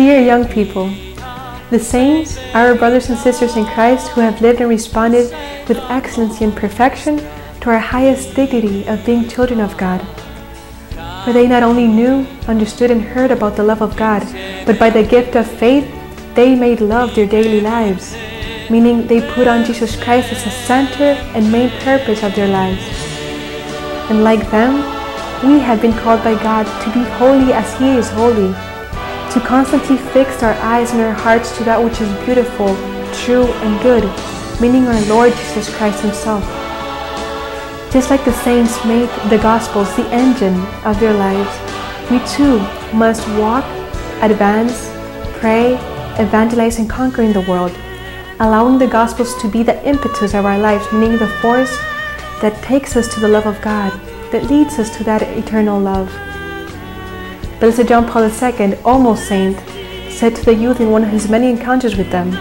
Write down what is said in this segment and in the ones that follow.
Dear young people, the saints are our brothers and sisters in Christ who have lived and responded with excellency and perfection to our highest dignity of being children of God. For they not only knew, understood, and heard about the love of God, but by the gift of faith, they made love their daily lives, meaning they put on Jesus Christ as the center and main purpose of their lives. And like them, we have been called by God to be holy as He is holy, to constantly fix our eyes and our hearts to that which is beautiful, true, and good, meaning our Lord Jesus Christ Himself. Just like the saints made the Gospels the engine of their lives, we too must walk, advance, pray, evangelize, and conquer in the world, allowing the Gospels to be the impetus of our lives, meaning the force that takes us to the love of God, that leads us to that eternal love. Blessed John Paul II, almost saint, said to the youth in one of his many encounters with them,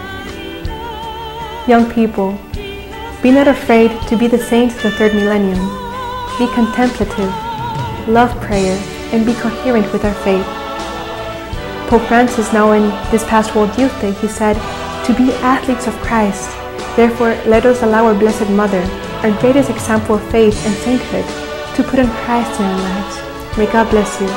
"Young people, be not afraid to be the saints of the third millennium. Be contemplative, love prayer, and be coherent with our faith." Pope Francis, now in this past World Youth Day, he said, "To be athletes of Christ, therefore let us allow our Blessed Mother, our greatest example of faith and sainthood, to put on Christ in our lives." May God bless you.